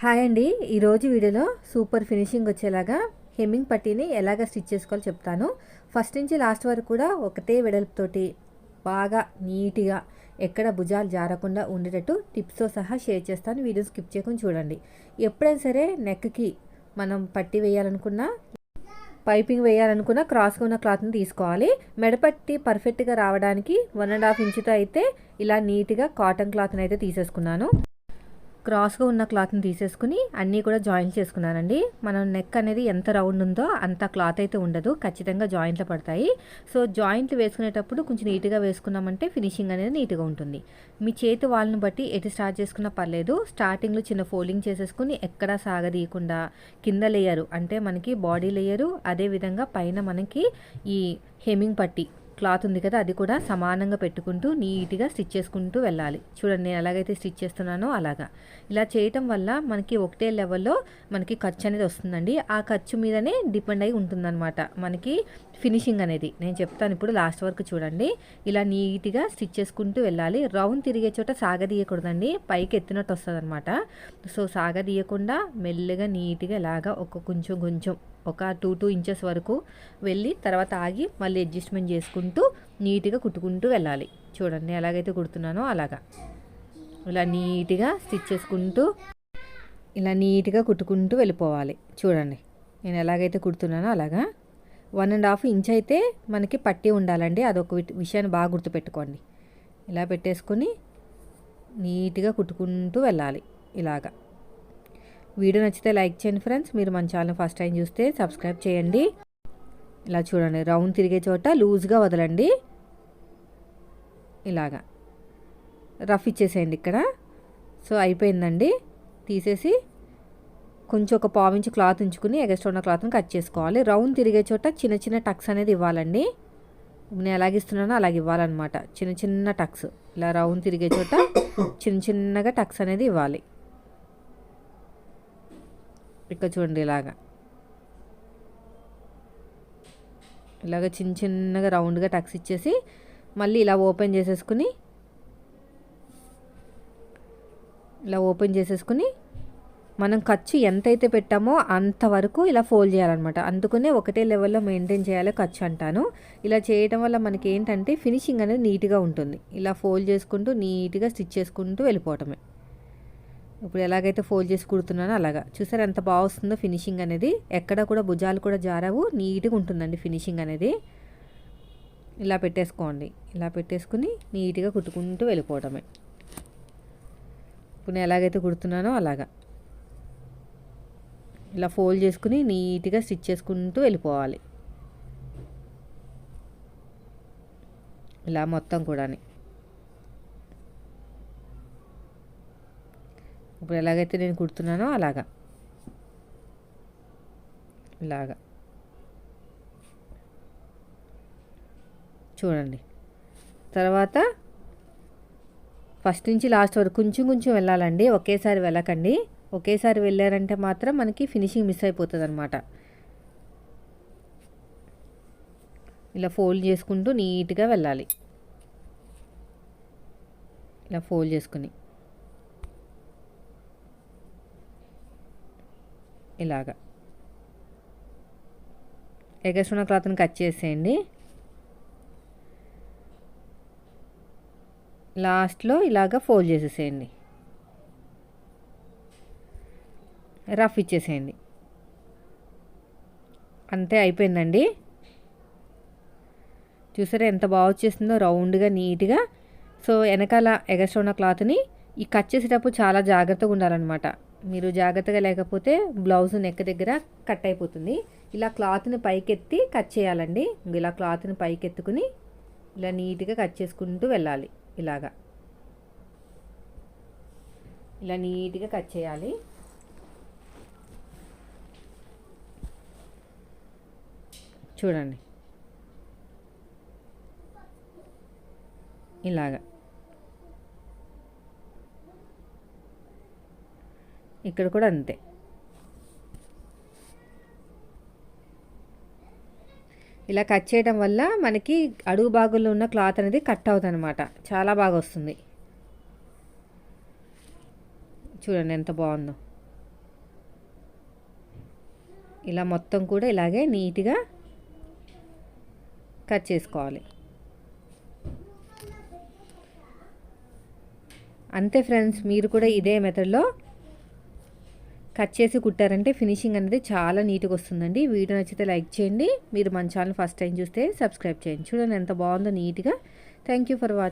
Hi అండి. ఈరోజు వీడియోలో సూపర్ ఫినిషింగ్ వచ్చేలాగా హెమ్మింగ్ పట్టీని ఎలాగ స్టిచ్ చేసుకోవాలో చెప్తాను. ఫస్ట్ నుంచి లాస్ట్ వరకు కూడా ఒకటే వెడల్పుతోటి బాగా నీట్గా ఎక్కడ భుజాలు జారకుండా ఉండేటట్టు టిప్స్తో సహా షేర్ చేస్తాను. వీడియో స్కిప్ చేయకుండా చూడండి. ఎప్పుడైనా సరే నెక్కి మనం పట్టీ వేయాలనుకున్నా, పైపింగ్ వేయాలనుకున్న క్రాస్గా ఉన్న క్లాత్ని తీసుకోవాలి. మెడపట్టి పర్ఫెక్ట్గా రావడానికి 1.5 ఇంచుతో అయితే ఇలా నీట్గా కాటన్ క్లాత్ని అయితే తీసేసుకున్నాను. క్రాస్గా ఉన్న క్లాత్ని తీసేసుకుని అన్నీ కూడా జాయింట్ చేసుకున్నానండి. మనం నెక్ అనేది ఎంత రౌండ్ ఉందో అంత క్లాత్ అయితే ఉండదు, ఖచ్చితంగా జాయింట్లు పడతాయి. సో జాయింట్లు వేసుకునేటప్పుడు కొంచెం నీట్గా వేసుకున్నామంటే ఫినిషింగ్ అనేది నీట్గా ఉంటుంది. మీ చేతి వాళ్ళని బట్టి ఎటు స్టార్ట్ చేసుకున్నా పర్లేదు. స్టార్టింగ్లో చిన్న ఫోల్డింగ్ చేసేసుకుని ఎక్కడా సాగదీయకుండా కింద లేయరు అంటే మనకి బాడీ లేయరు, అదేవిధంగా పైన మనకి ఈ హెమ్మింగ్ పట్టీ క్లాత్ ఉంది కదా, అది కూడా సమానంగా పెట్టుకుంటూ నీట్గా స్టిచ్ చేసుకుంటూ వెళ్ళాలి. చూడండి, నేను ఎలాగైతే స్టిచ్ చేస్తున్నానో అలాగా. ఇలా చేయటం వల్ల మనకి ఒకటే లెవెల్లో మనకి ఖర్చు అనేది వస్తుందండి. ఆ ఖర్చు మీదనే డిపెండ్ అయి ఉంటుందన్నమాట మనకి ఫినిషింగ్ అనేది. నేను చెప్తాను ఇప్పుడు లాస్ట్ వరకు చూడండి. ఇలా నీట్గా స్టిచ్ చేసుకుంటూ వెళ్ళాలి. రౌండ్ తిరిగే చోట సాగదీయకూడదండి, పైకి ఎత్తినట్టు వస్తుంది అనమాట. సో సాగదీయకుండా మెల్లగా నీట్గా ఇలాగా కొంచెం ఒక 2 ఇంచెస్ వరకు వెళ్ళి తర్వాత ఆగి మళ్ళీ అడ్జస్ట్మెంట్ చేసుకుంటూ నీట్గా కుట్టుకుంటూ వెళ్ళాలి. చూడండి ఎలాగైతే కుడుతున్నానో అలాగా. ఇలా నీట్గా స్టిచ్ చేసుకుంటూ ఇలా నీట్గా కుట్టుకుంటూ వెళ్ళిపోవాలి. చూడండి నేను ఎలాగైతే కుడుతున్నానో అలాగా. 1.5 ఇంచ్ అయితే మనకి పట్టి ఉండాలండి. అదొక విషయాన్ని బాగా గుర్తుపెట్టుకోండి. ఇలా పెట్టేసుకొని నీట్గా కుట్టుకుంటూ వెళ్ళాలి ఇలాగా. వీడియో నచ్చితే లైక్ చేయండి ఫ్రెండ్స్. మీరు మన ఛానల్ ఫస్ట్ టైం చూస్తే సబ్స్క్రైబ్ చేయండి. ఇలా చూడండి, రౌండ్ తిరిగే చోట లూజ్గా వదలండి. ఇలాగా రఫ్ ఇచ్చేసేయండి ఇక్కడ. సో అయిపోయిందండి. తీసేసి కొంచెం ఒక 1/4 ఇంచ్ క్లాత్ ఉంచుకుని ఎగస్ట్రా ఉన్న క్లాత్ని కట్ చేసుకోవాలి. రౌండ్ తిరిగే చోట చిన్న చిన్న టక్స్ అనేది ఇవ్వాలండి. నేను ఎలాగిస్తున్నానో అలాగ ఇవ్వాలన్నమాట. చిన్న టక్స్ ఇలా రౌండ్ తిరిగే చోట చిన్నగా టక్స్ అనేది ఇవ్వాలి. ఇక్కడ చూడండి ఇలాగ చిన్నగా రౌండ్గా టక్స్ ఇచ్చేసి మళ్ళీ ఇలా ఓపెన్ చేసేసుకుని మనం ఖర్చు ఎంతైతే పెట్టామో అంతవరకు ఇలా ఫోల్డ్ చేయాలన్నమాట. అందుకనే ఒకటే లెవెల్లో మెయింటైన్ చేయాలి ఖర్చు అంటాను. ఇలా చేయడం వల్ల మనకి ఏంటంటే ఫినిషింగ్ అనేది నీట్గా ఉంటుంది. ఇలా ఫోల్డ్ చేసుకుంటూ నీట్గా స్టిచ్ చేసుకుంటూ వెళ్ళిపోవటమే. ఇప్పుడు ఎలాగైతే ఫోల్డ్ చేసి కుడుతున్నానో అలాగా. చూసారు ఎంత బాగా వస్తుందో ఫినిషింగ్ అనేది. ఎక్కడ కూడా భుజాలు కూడా జారవు, నీట్గా ఉంటుందండి ఫినిషింగ్ అనేది. ఇలా పెట్టేసుకోండి. ఇలా పెట్టేసుకుని నీట్గా కుట్టుకుంటూ వెళ్ళిపోవడమే. ఇప్పుడు నేను ఎలాగైతే కుడుతున్నానో అలాగా ఇలా ఫోల్డ్ చేసుకుని నీట్గా స్టిచ్ చేసుకుంటూ వెళ్ళిపోవాలి. ఇలా మొత్తం కూడా. ఇప్పుడు ఎలాగైతే నేను కుడుతున్నానో అలాగా ఇలాగా చూడండి. తర్వాత ఫస్ట్ నుంచి లాస్ట్ వరకు కొంచెం వెళ్ళాలండి, ఒకేసారి వెళ్ళకండి. ఒకేసారి వెళ్ళారంటే మాత్రం మనకి ఫినిషింగ్ మిస్ అయిపోతుంది అనమాట. ఇలా ఫోల్డ్ చేసుకుంటూ నీట్గా వెళ్ళాలి. ఇలా ఫోల్డ్ చేసుకుని ఇలాగా ఎగస్ట్రా క్లాత్ని కట్ చేసేయండి. లాస్ట్లో ఇలాగా ఫోల్డ్ చేసేసేయండి, రఫ్ ఇచ్చేసేయండి. అంతే, అయిపోయిందండి. చూసారా ఎంత బాగా వచ్చేసిందో రౌండ్గా నీట్గా. సో వెనకాల ఎగస్ట్రా ఉన్న క్లాత్ని ఈ కట్ చేసేటప్పుడు చాలా జాగ్రత్తగా ఉండాలన్నమాట. మీరు జాగ్రత్తగా లేకపోతే బ్లౌజ్ నెక్ దగ్గర కట్ అయిపోతుంది. ఇలా క్లాత్ని పైకెత్తి కట్ చేయాలండి. ఇలా క్లాత్ని పైకెత్తుకుని ఇలా నీట్గా కట్ చేసుకుంటూ వెళ్ళాలి. ఇలా నీట్గా కట్ చేయాలి. చూడండి ఇలాగా. ఇక్కడ కూడా అంతే. ఇలా కట్ చేయడం వల్ల మనకి అడుగు భాగంలో ఉన్న క్లాత్ అనేది కట్ అవుతుంది అనమాట. చాలా బాగా వస్తుంది. చూడండి ఎంత బాగుందో. ఇలా మొత్తం కూడా ఇలాగే నీట్గా కట్ చేసుకోవాలి. అంతే ఫ్రెండ్స్, మీరు కూడా ఇదే మెథడ్లో కట్ చేసి కుట్టారంటే ఫినిషింగ్ అనేది చాలా నీట్గా వస్తుందండి. వీడియో నచ్చితే లైక్ చేయండి. మీరు మన ఛానల్ ఫస్ట్ టైం చూస్తే సబ్స్క్రైబ్ చేయండి. చూడండి ఎంత బాగుందో నీట్గా. Thank you for watching.